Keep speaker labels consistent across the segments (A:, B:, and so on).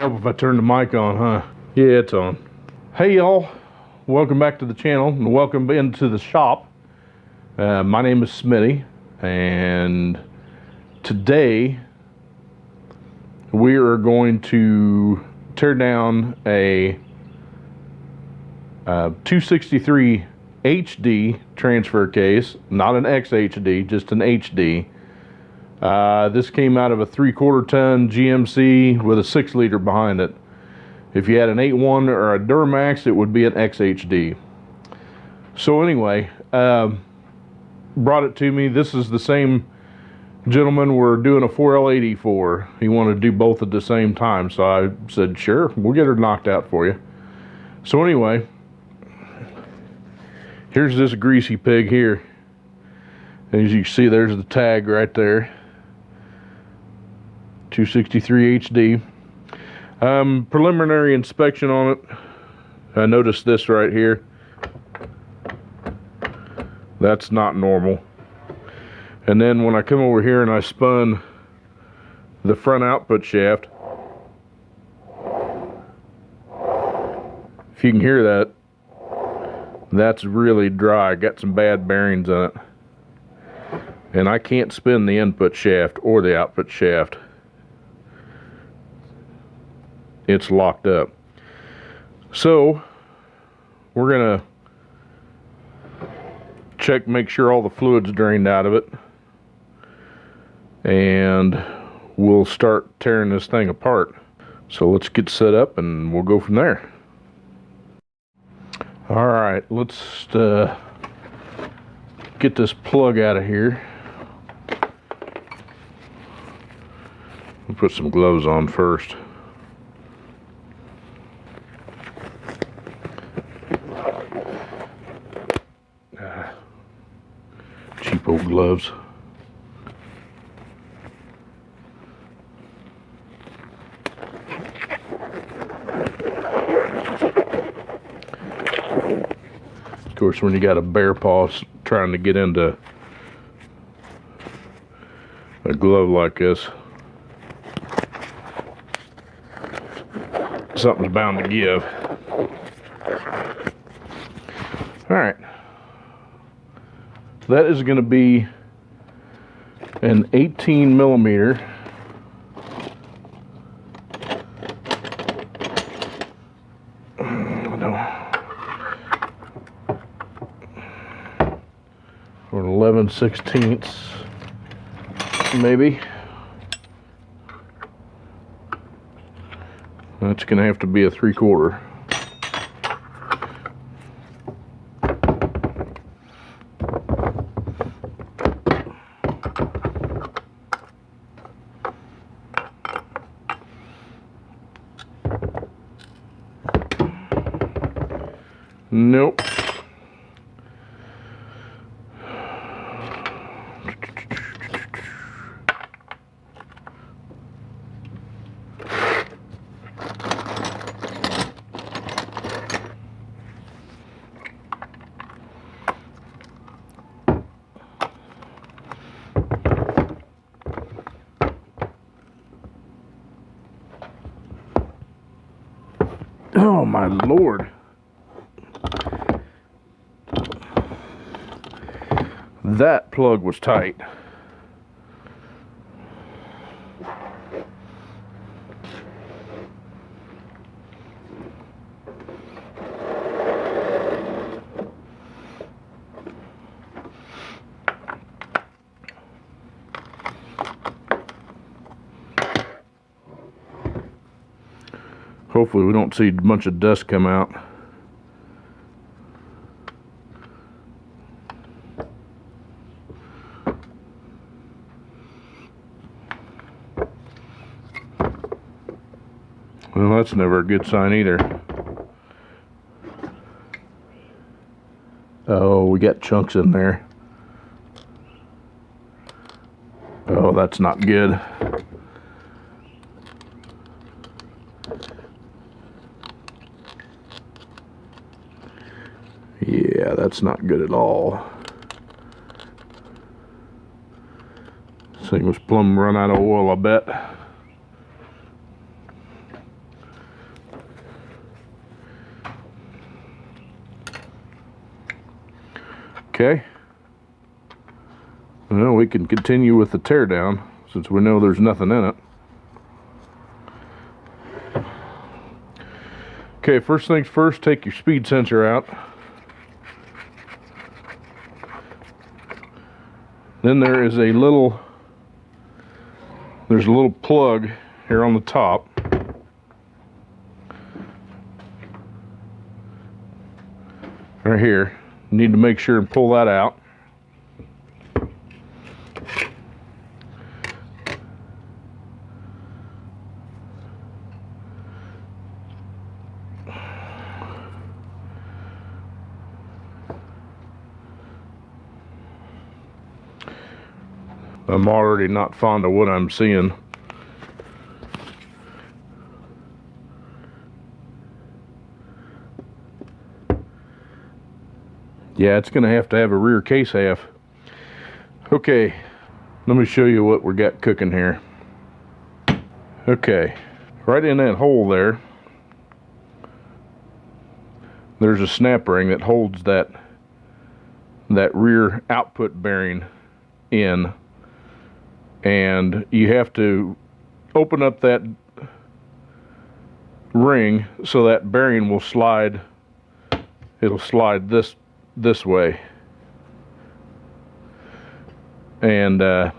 A: Help if I turn the mic on, huh? Yeah, it's on. Hey y'all, welcome back to the channel and welcome into the shop. My name is Smitty, and today we are going to tear down a 263 HD transfer case, not an XHD, just an HD. This came out of a 3/4 ton GMC with a 6-liter behind it. If you had an 8.1 or a Duramax, it would be an XHD. So anyway, brought it to me. This is the same gentleman we're doing a 4L80 for. He wanted to do both at the same time, so I said, sure, we'll get her knocked out for you. So anyway, here's this greasy pig here. As you can see, there's the tag right there. 263 HD. Preliminary inspection on it. I noticed this right here. That's not normal. And then when I come over here and I spun the front output shaft, if you can hear that, that's really dry. Got some bad bearings in it. And I can't spin the input shaft or the output shaft. It's locked up. So we're gonna check, make sure all the fluid's drained out of it, and we'll start tearing this thing apart. So let's get set up and we'll go from there. All right, let's get this plug out of here. We'll put some gloves on first. Cheap old gloves. Of course, when you got a bear paw trying to get into a glove like this, something's bound to give. All right. That is going to be an 18 millimeter or 11/16 maybe. That's going to have to be a 3/4. Nope. Oh my Lord. That plug was tight. Hopefully we don't see a bunch of dust come out. Well, that's never a good sign either. Oh, we got chunks in there. Oh, that's not good. Yeah, that's not good at all. This thing was plumb run out of oil, I bet. Okay. Well, we can continue with the teardown since we know there's nothing in it. Okay, first things first, take your speed sensor out. Then there's a little plug here on the top. Right here. You need to make sure and pull that out. I'm already not fond of what I'm seeing. Yeah, it's going to have a rear case half. Okay, let me show you what we got cooking here. Okay, right in that hole there's a snap ring that holds that rear output bearing in. And you have to open up that ring so that bearing will slide. It'll slide this way. And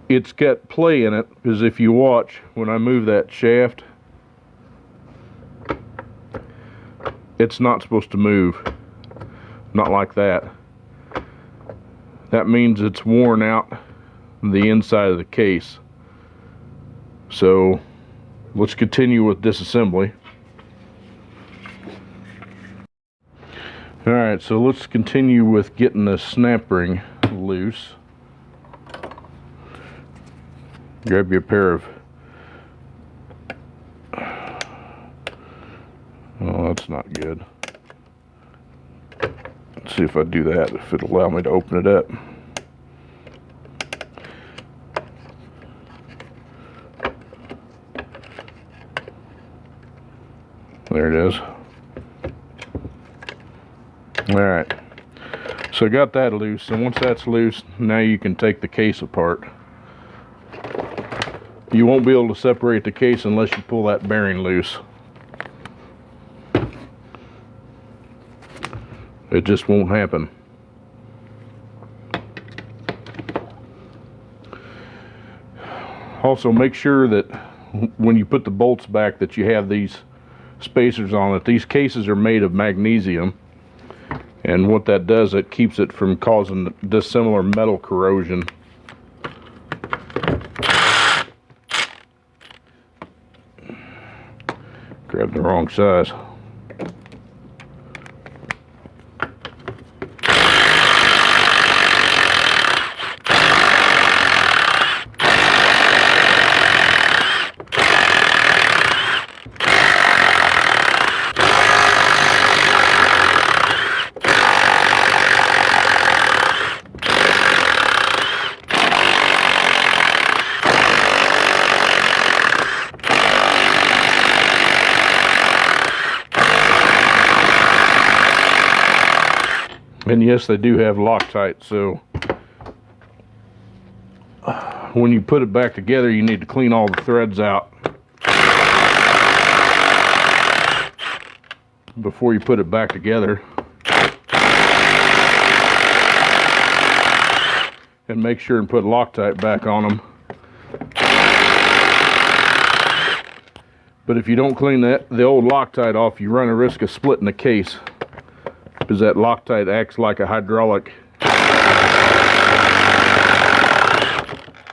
A: it's got play in it, because if you watch, when I move that shaft, it's not supposed to move. Not like that. That means it's worn out the inside of the case. So let's continue with disassembly. Alright, so let's continue with getting the snap ring loose. Grab your pair of... Oh, that's not good. Let's see if I do that, if it'll allow me to open it up. There it is. Alright, so I got that loose, and once that's loose, now you can take the case apart. You won't be able to separate the case unless you pull that bearing loose. It just won't happen. Also, make sure that when you put the bolts back that you have these spacers on it. These cases are made of magnesium, and what that does, it keeps it from causing dissimilar metal corrosion. Grabbed the wrong size. And yes, they do have Loctite, so when you put it back together, you need to clean all the threads out before you put it back together. And make sure and put Loctite back on them. But if you don't clean the old Loctite off, you run a risk of splitting the case, because that Loctite acts like a hydraulic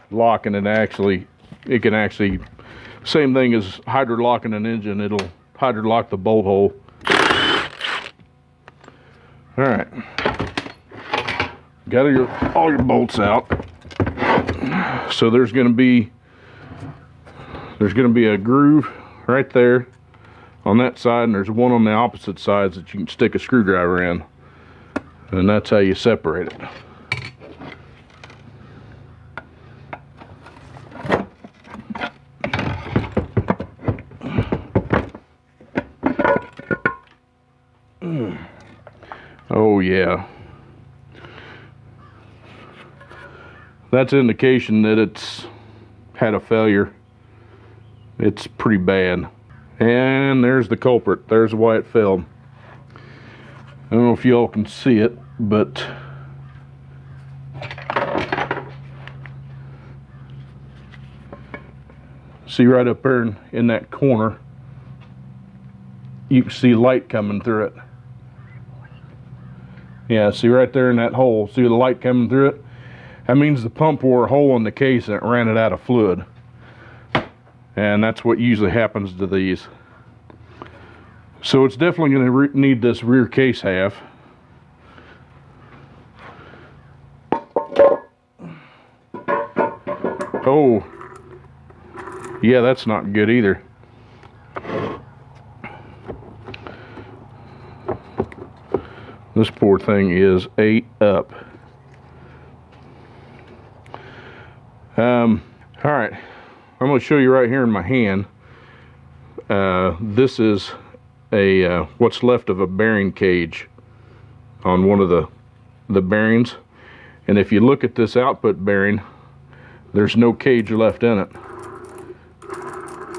A: lock, and it can actually, same thing as hydrolocking an engine, it'll hydrolock the bolt hole. Alright, got all your bolts out. So there's going to be a groove right there on that side, and there's one on the opposite sides that you can stick a screwdriver in, and that's how you separate it. Oh yeah. That's an indication that it's had a failure. It's pretty bad. And there's the culprit. There's why it failed. I don't know if y'all can see it, but see right up there in that corner, you can see light coming through it. Yeah, see right there in that hole, see the light coming through it? That means the pump wore a hole in the case and it ran it out of fluid. And that's what usually happens to these. So it's definitely going to need this rear case half. Oh, yeah, that's not good either. This poor thing is ate up. All right, I'm going to show you right here in my hand. This is a what's left of a bearing cage on one of the bearings, and if you look at this output bearing, there's no cage left in it,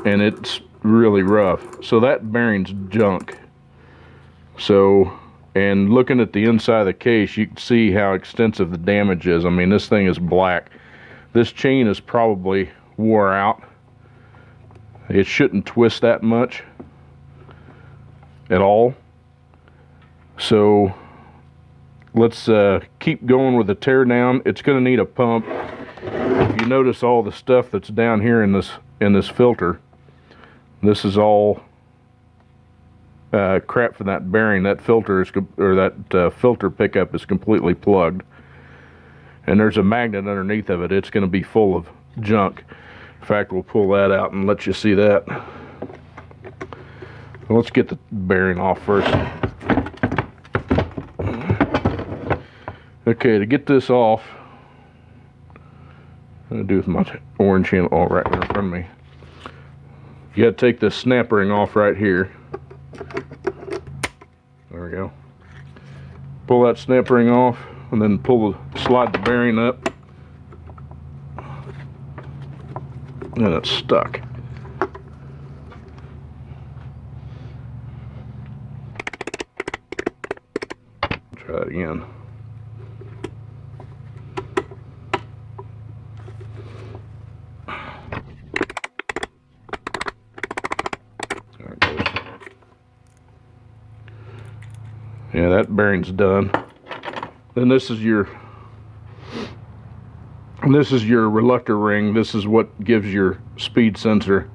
A: and it's really rough. So that bearing's junk. So, and looking at the inside of the case, you can see how extensive the damage is. I mean, this thing is black. This chain is probably wore out. It shouldn't twist that much at all. So let's keep going with the tear down. It's going to need a pump. If you notice all the stuff that's down here in this filter, this is all crap from that bearing. That filter is, or that filter pickup is completely plugged, and there's a magnet underneath of it. It's going to be full of junk. In fact, we'll pull that out and let you see that. Let's get the bearing off first. Okay, to get this off, I'm going to do with my orange handle all right in front of me. You got to take this snap ring off right here. There we go. Pull that snap ring off, and then slide the bearing up, and it's stuck. Try it again. There it goes. Yeah, that bearing's done. Then this is your reluctor ring. This is what gives your speed sensor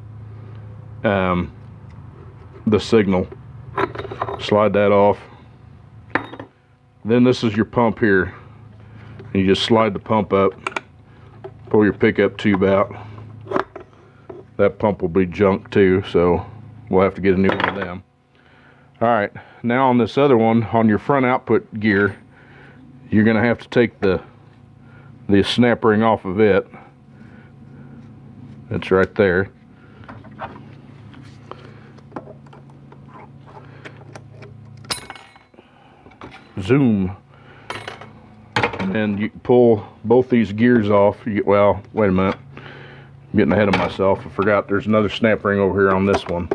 A: the signal. Slide that off. Then this is your pump here. You just slide the pump up, pull your pickup tube out. That pump will be junk too, so we'll have to get a new one of them. Alright, now on this other one, on your front output gear, you're going to have to take the snap ring off of it. It's right there. Zoom. And you can pull both these gears off. Well, wait a minute. I'm getting ahead of myself. I forgot there's another snap ring over here on this one.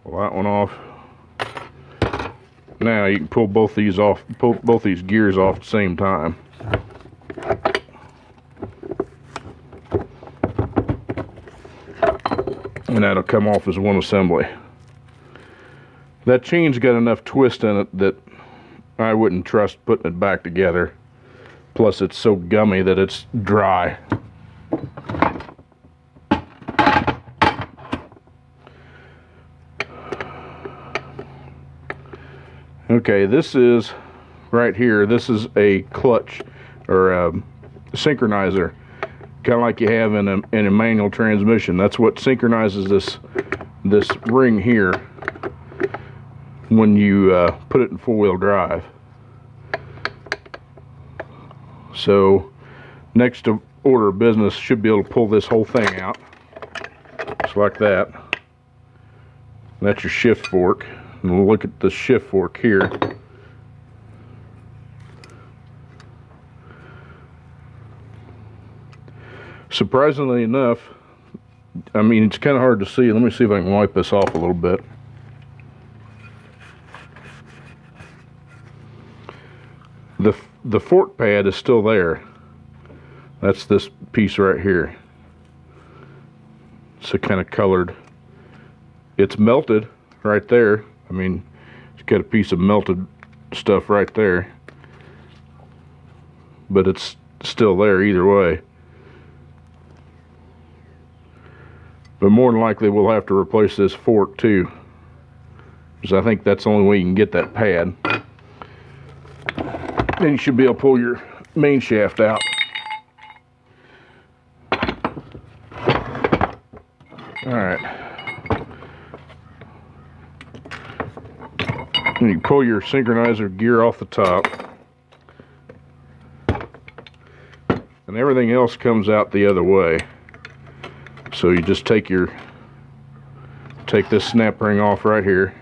A: Pull that one off. Now you can pull both these off, pull both these gears off at the same time. And that'll come off as one assembly. That chain's got enough twist in it that I wouldn't trust putting it back together. Plus it's so gummy that it's dry. Okay, this is right here. This is a clutch or a synchronizer, kind of like you have in a manual transmission. That's what synchronizes this ring here when you put it in four-wheel drive. So next order of business should be able to pull this whole thing out. looks like that. That's your shift fork. And we'll look at the shift fork here. Surprisingly enough, I mean, it's kind of hard to see. Let me see if I can wipe this off a little bit. The fork pad is still there. That's this piece right here. It's a kind of colored. It's melted right there. I mean, it's got a piece of melted stuff right there. But it's still there either way. But more than likely we'll have to replace this fork too, because I think that's the only way you can get that pad. Then you should be able to pull your main shaft out. Alright. And you pull your synchronizer gear off the top. And everything else comes out the other way. So you just take this snap ring off right here.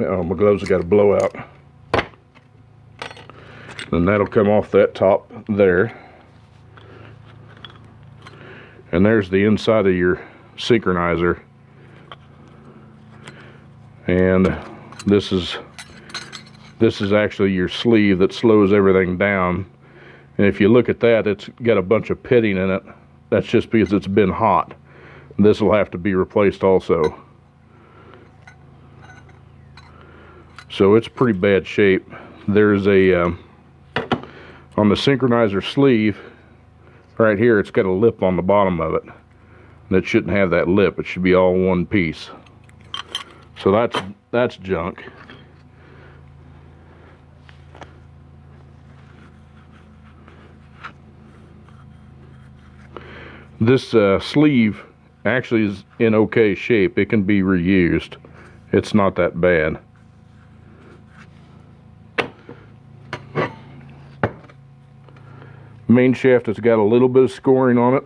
A: Oh, my gloves have got a blowout. Then that'll come off that top there. And there's the inside of your synchronizer. And this is actually your sleeve that slows everything down. And if you look at that, it's got a bunch of pitting in it. That's just because it's been hot. This will have to be replaced also. So it's pretty bad shape. There's a on the synchronizer sleeve right here, it's got a lip on the bottom of it. That shouldn't have that lip. It should be all one piece. So that's junk. This sleeve actually is in okay shape. It can be reused. It's not that bad. Main shaft has got a little bit of scoring on it,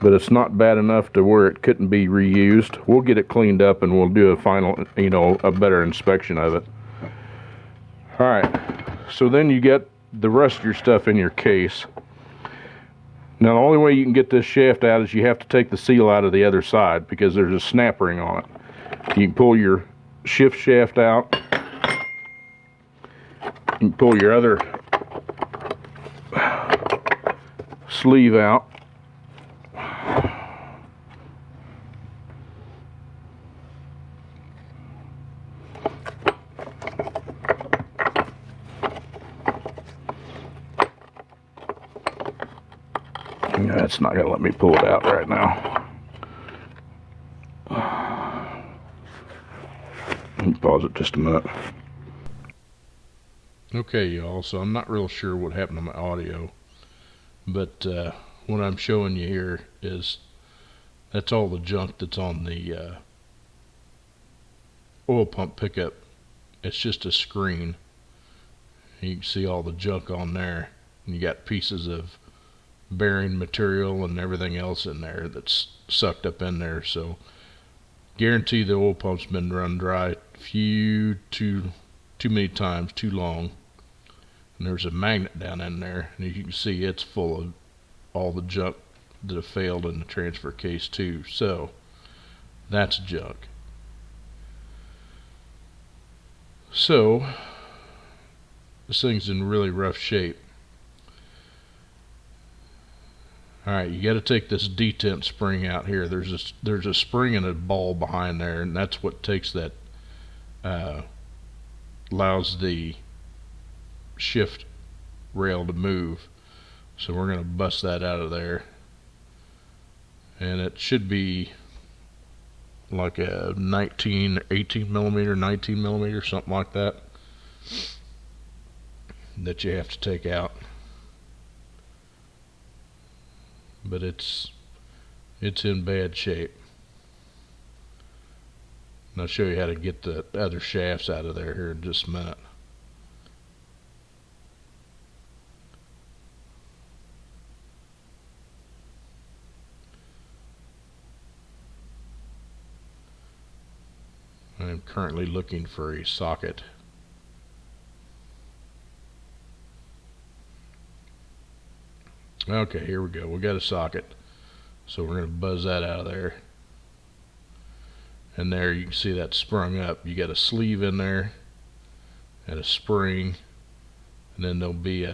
A: but it's not bad enough to where it couldn't be reused. We'll get it cleaned up and we'll do a final, a better inspection of it. Alright, so then you get the rest of your stuff in your case. Now the only way you can get this shaft out is you have to take the seal out of the other side, because there's a snap ring on it. You can pull your shift shaft out. You can pull your other sleeve out. That's not going to let me pull it out right now. Let me pause it just a minute. Okay, y'all, so I'm not real sure what happened to my audio, but what I'm showing you here is that's all the junk that's on the oil pump pickup. It's just a screen. You can see all the junk on there, and you got pieces of bearing material and everything else in there that's sucked up in there. So guarantee the oil pump's been run dry too many times, too long. And there's a magnet down in there, and you can see it's full of all the junk that have failed in the transfer case too. So that's junk. So this thing's in really rough shape. Alright, you got to take this detent spring out here. There's a spring and a ball behind there, and that's what takes that allows the shift rail to move. So we're going to bust that out of there, and it should be like a 18 millimeter, 19 millimeter, something like that you have to take out. but it's in bad shape. And I'll show you how to get the other shafts out of there here in just a minute. I am currently looking for a socket. Okay, here we go. We got a socket. So we're going to buzz that out of there. And there you can see that sprung up. You got a sleeve in there and a spring, and then there'll be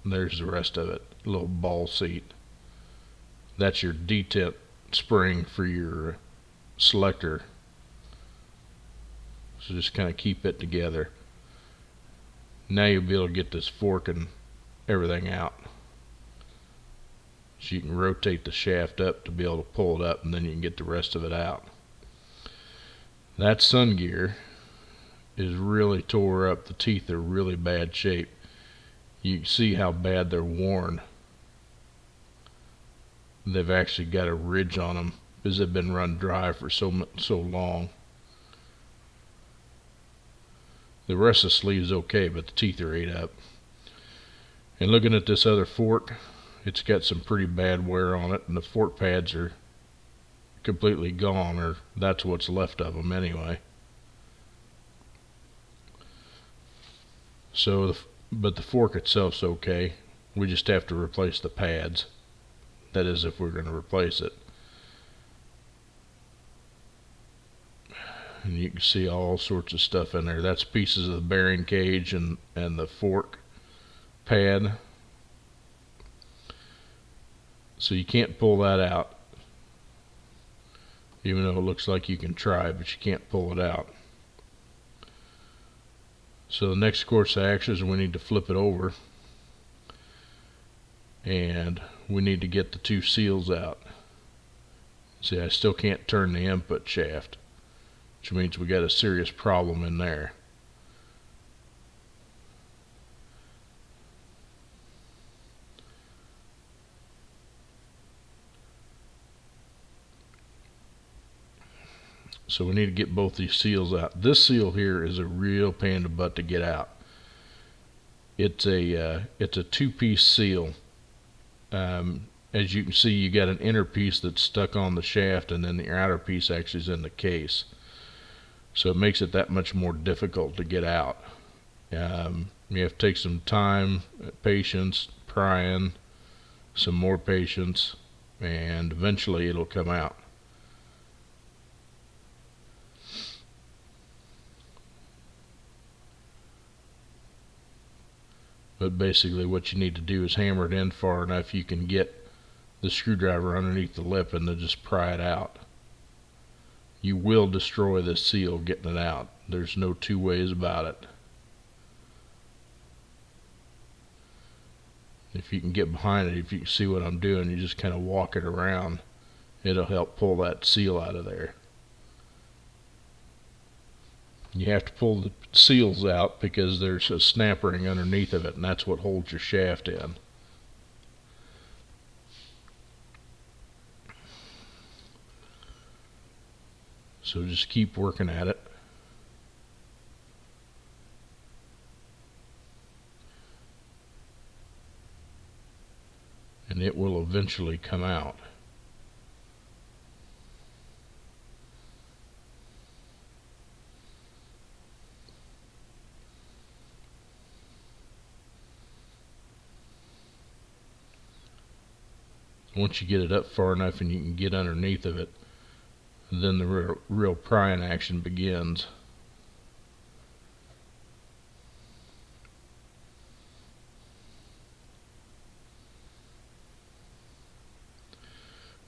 A: there's the rest of it, a little ball seat. That's your detent spring for your selector. So just kind of keep it together. Now you'll be able to get this fork and everything out. So you can rotate the shaft up to be able to pull it up, and then you can get the rest of it out. That sun gear is really tore up. The teeth are really bad shape. You can see how bad they're worn. They've actually got a ridge on them because they've been run dry for so long. The rest of the sleeve's okay, but the teeth are ate up. And looking at this other fork, it's got some pretty bad wear on it, and the fork pads are completely gone, or that's what's left of them anyway. So, but the fork itself's okay. We just have to replace the pads. That is, if we're going to replace it. And you can see all sorts of stuff in there. That's pieces of the bearing cage and the fork pad. So you can't pull that out, even though it looks like you can try, but you can't pull it out. So the next course of action is we need to flip it over, and we need to get the two seals out. See, I still can't turn the input shaft, which means we got a serious problem in there. So we need to get both these seals out. This seal here is a real pain in the butt to get out. It's a two-piece seal. As you can see, you got an inner piece that's stuck on the shaft, and then the outer piece actually is in the case. So it makes it that much more difficult to get out. You have to take some time, patience, prying, some more patience, and eventually it'll come out. But basically what you need to do is hammer it in far enough you can get the screwdriver underneath the lip and then just pry it out. You will destroy this seal getting it out. There's no two ways about it. If you can get behind it, if you can see what I'm doing, you just kind of walk it around. It'll help pull that seal out of there. You have to pull the seals out because there's a snap ring underneath of it, and that's what holds your shaft in. So just keep working at it. And it will eventually come out. Once you get it up far enough and you can get underneath of it, then the real prying action begins.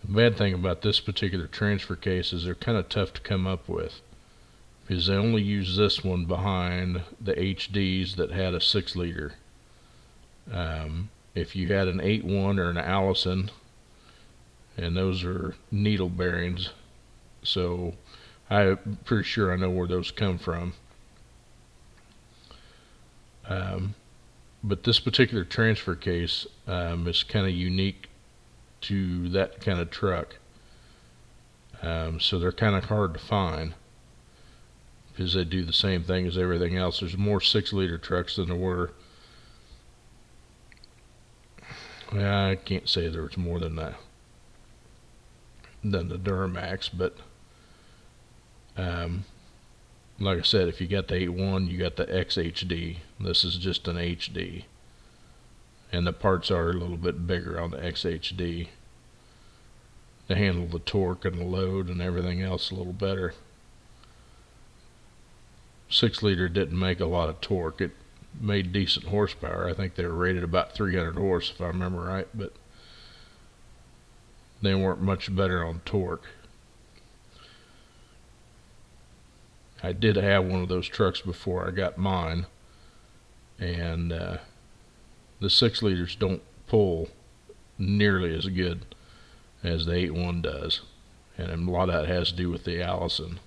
A: The bad thing about this particular transfer case is they're kind of tough to come up with, because they only use this one behind the HDs that had a 6-liter. If you had an 8.1 or an Allison, and those are needle bearings, so I'm pretty sure I know where those come from. But this particular transfer case is kind of unique to that kind of truck. So they're kind of hard to find because they do the same thing as everything else. There's more 6-liter trucks than there were. I can't say there was more than that, than the Duramax, but like I said, if you got the 8.1, you got the XHD. This is just an HD, and the parts are a little bit bigger on the XHD to handle the torque and the load and everything else a little better. 6-liter didn't make a lot of torque. It made decent horsepower. I think they were rated about 300 horse if I remember right, but they weren't much better on torque. I did have one of those trucks before I got mine, and the 6-liters don't pull nearly as good as the 8.1 does, and a lot of that has to do with the Allison.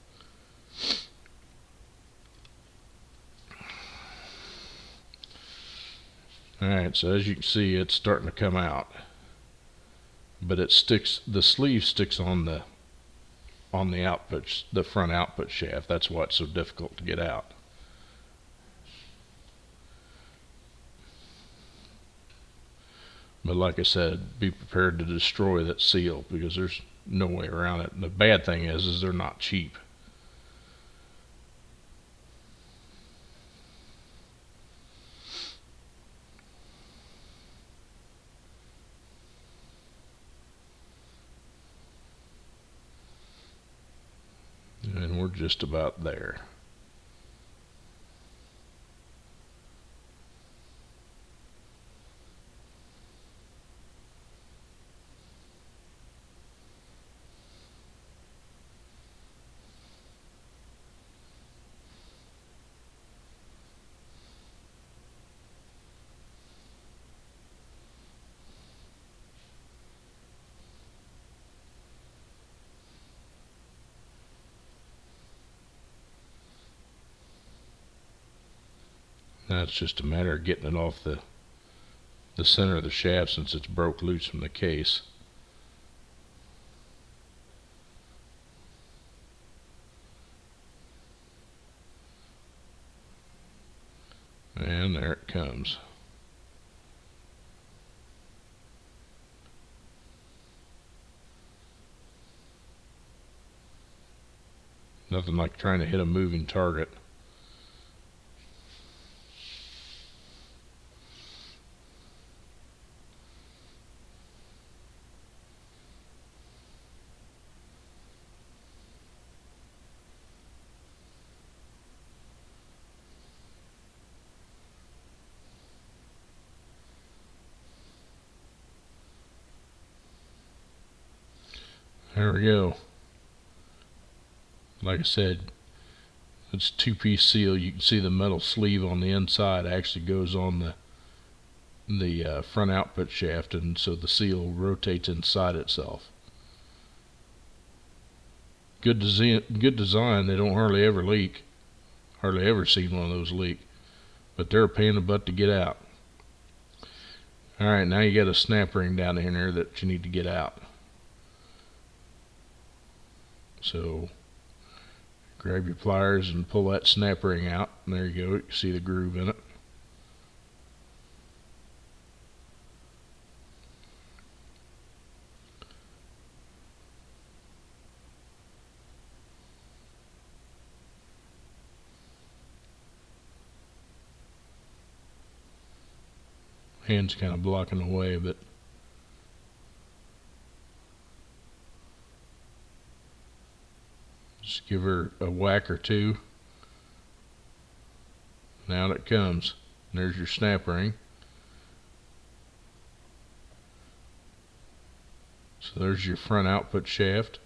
A: Alright, so as you can see, it's starting to come out, but it sticks, the sleeve sticks on the output, the front output shaft. That's why it's so difficult to get out. But like I said, be prepared to destroy that seal because there's no way around it. And the bad thing is they're not cheap. And we're just about there. Now it's just a matter of getting it off the center of the shaft since it's broke loose from the case. And there it comes. Nothing like trying to hit a moving target. There we go. Like I said, it's 2-piece seal. You can see the metal sleeve on the inside actually goes on the front output shaft, and so the seal rotates inside itself. Good design. They don't hardly ever leak. Hardly ever seen one of those leak, but they're a pain in the butt to get out. Alright, now you got a snap ring down in there that you need to get out. So grab your pliers and pull that snap ring out, and there you go. You can see the groove in it. Hand's kind of blocking the way, but just give her a whack or two. Now it comes. There's your snap ring. So there's your front output shaft.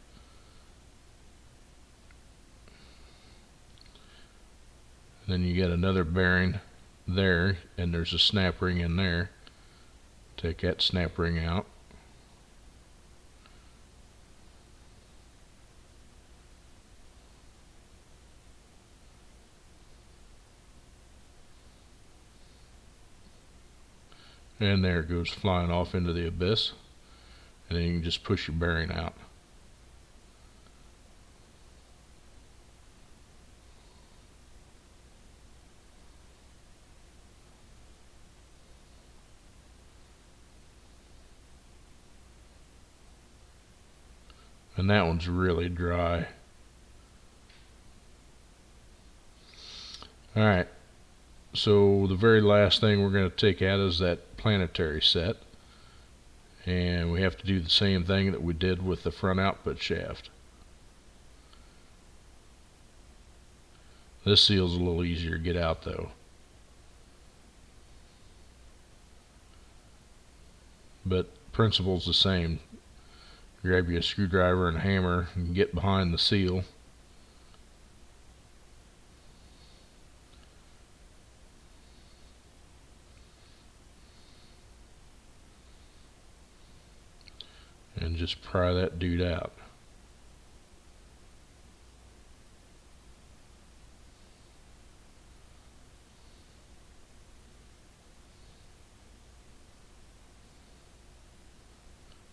A: Then you get another bearing there, and there's a snap ring in there. Take that snap ring out. And there it goes flying off into the abyss. And then you can just push your bearing out. And that one's really dry. Alright, so the very last thing we're going to take out is that planetary set. And we have to do the same thing that we did with the front output shaft. This seal's a little easier to get out though. But principle's the same. Grab you a screwdriver and a hammer and get behind the seal. And just pry that dude out.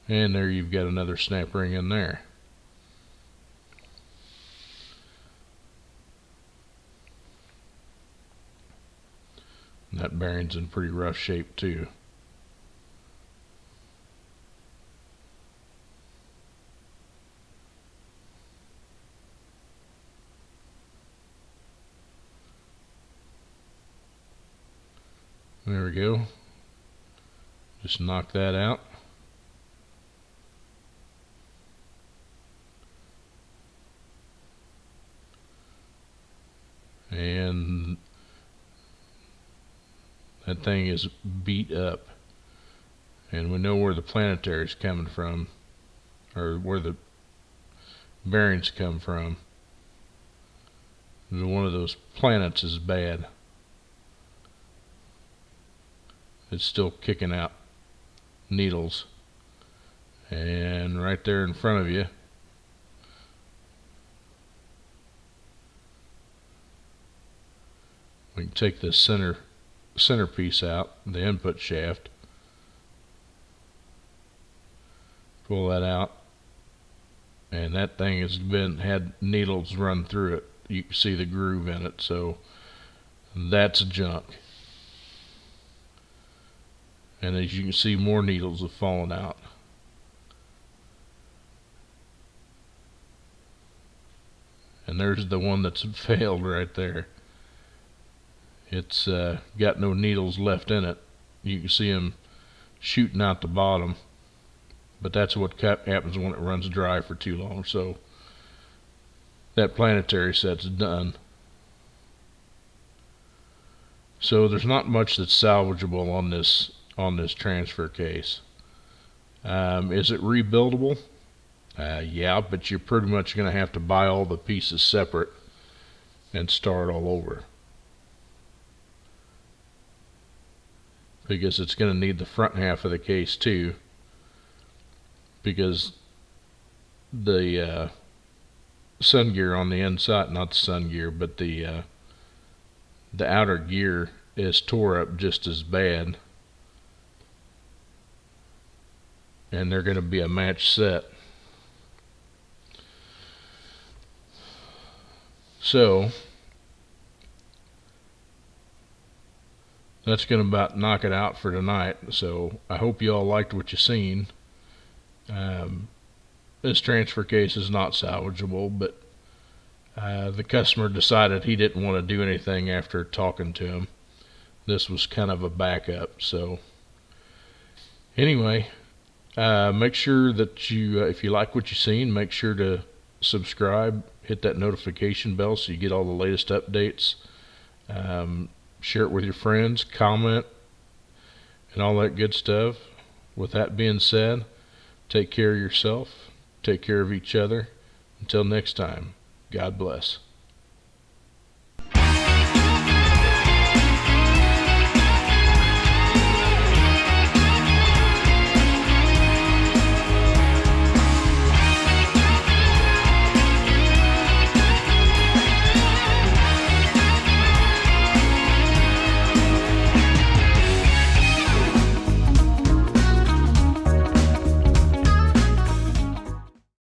A: And there you've got another snap ring in there. And that bearing's in pretty rough shape too. There we go. Just knock that out. And that thing is beat up. And we know where the planetary is coming from, or where the bearings come from. One of those planets is bad. It's still kicking out needles. And right there in front of you, we can take this centerpiece out, the input shaft, pull that out, and that thing has had needles run through it. You can see the groove in it, so that's junk. And as you can see, more needles have fallen out. And there's the one that's failed right there. It's got no needles left in it. You can see them shooting out the bottom. But that's what happens when it runs dry for too long. So that planetary set's done. So there's not much that's salvageable on this transfer case. Is it rebuildable? Yeah, but you're pretty much going to have to buy all the pieces separate and start all over. Because it's going to need the front half of the case too. Because the sun gear on the inside, not the sun gear, but the outer gear is tore up just as bad. And they're going to be a match set. So that's going to about knock it out for tonight. So I hope you all liked what you seen. This transfer case is not salvageable, but the customer decided he didn't want to do anything after talking to him. This was kind of a backup. So anyway, make sure that you, if you like what you've seen, make sure to subscribe, hit that notification bell so you get all the latest updates. Share it with your friends, comment, and all that good stuff. With that being said, take care of yourself, take care of each other. Until next time, God bless.